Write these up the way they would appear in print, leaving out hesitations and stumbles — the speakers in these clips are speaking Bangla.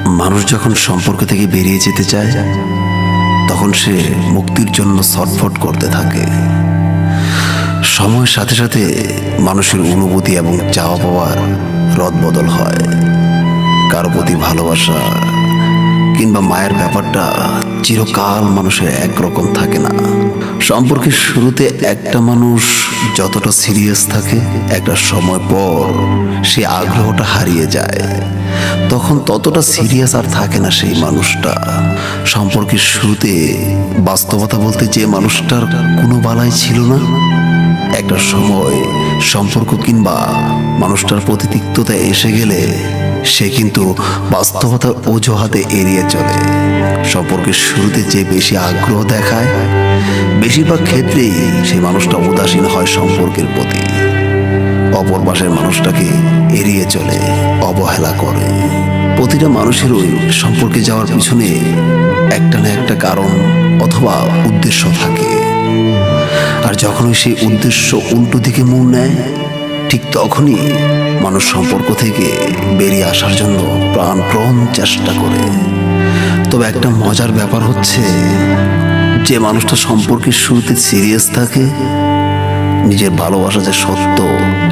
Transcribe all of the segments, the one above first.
মানুষ যখন সম্পর্ক থেকে বেরিয়ে যেতে চায় তখন সে মুক্তির জন্য ছটফট করতে থাকে। সময়ের সাথে সাথে মানুষের অনুভূতি এবং চাওয়া পাওয়ার রদবদল হয়। কারো প্রতি ভালোবাসা কিংবা মায়ের ব্যাপারটা চিরকাল মানুষের একরকম থাকে না। সম্পর্কের শুরুতে একটা মানুষ যতটা সিরিয়াস থাকে, একটা সময় পর সে আগ্রহটা হারিয়ে যায়। তখন ততটা সিরিয়াস আর থাকে না সেই মানুষটা। সম্পর্কের শুরুতে বাস্তবতা বলতে যে মানুষটার কোনো বালাই ছিল না, একটা সময় সম্পর্ক কিংবা মানুষটার প্রতি তিক্ততা এসে গেলে সে কিন্তু বাস্তবতার অজুহাতে এড়িয়ে চলে। সম্পর্কের শুরুতে যে বেশি আগ্রহ দেখায়, বেশিরভাগ ক্ষেত্রেই সেই মানুষটা উদাসীন হয় সম্পর্কের প্রতি। অপর পাশের মানুষটাকে এড়িয়ে চলে, অবহেলা করে। প্রতিটা মানুষেরই সম্পর্কে যাওয়ার পিছনে একটা না একটা কারণ অথবা উদ্দেশ্য থাকে। আর যখনই সেই উদ্দেশ্য উল্টো দিকে মোড় নেয়, ঠিক তখনই মানুষ সম্পর্ক থেকে বেরিয়ে আসার জন্য প্রাণপণ চেষ্টা করে। তবে একটা মজার ব্যাপার হচ্ছে, যে মানুষটা সম্পর্কের শুরুতে সিরিয়াস থাকে, নিজের ভালোবাসা যে সত্য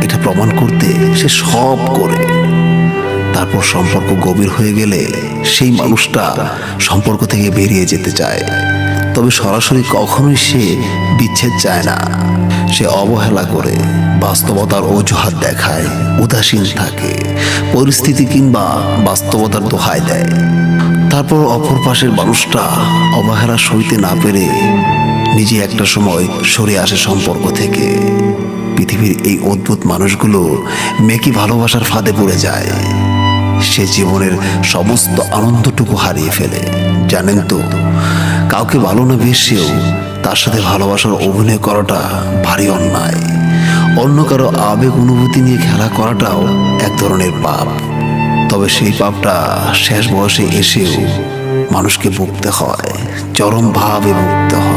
এটা প্রমাণ করতে সে সব করে। তারপর সম্পর্ক গভীর হয়ে গেলে সেই মানুষটা সম্পর্ক থেকে বেরিয়ে যেতে চায়। তবে সরাসরি কখনোই সে বিচ্ছেদ চায় না। সে অবহেলা করে, বাস্তবতার অজুহাত দেখায়, উদাসীন থাকে, পরিস্থিতি কিংবা বাস্তবতার দোহাই দেয়। তারপর অপর পাশের মানুষটা অবহেলা সইতে না পেরে নিজে একটা সময় সরে আসে সম্পর্ক থেকে। পৃথিবীর এই অদ্ভুত মানুষগুলো মেকি ভালোবাসার ফাঁদে পড়ে যায়। সে জীবনের সমস্ত আনন্দটুকু হারিয়ে ফেলে। জানেন তো, কাউকে ভালো না বেশেও তার সাথে ভালোবাসার অভিনয় করাটা ভারী অন্যায়। অন্য কারো আবেগ অনুভূতি নিয়ে খেলা করাটাও এক ধরনের পাপ। তবে সেই পাপটা শেষ বয়সে এসেও মানুষকে ভুগতে হয়, চরমভাবে ভুগতে হয়।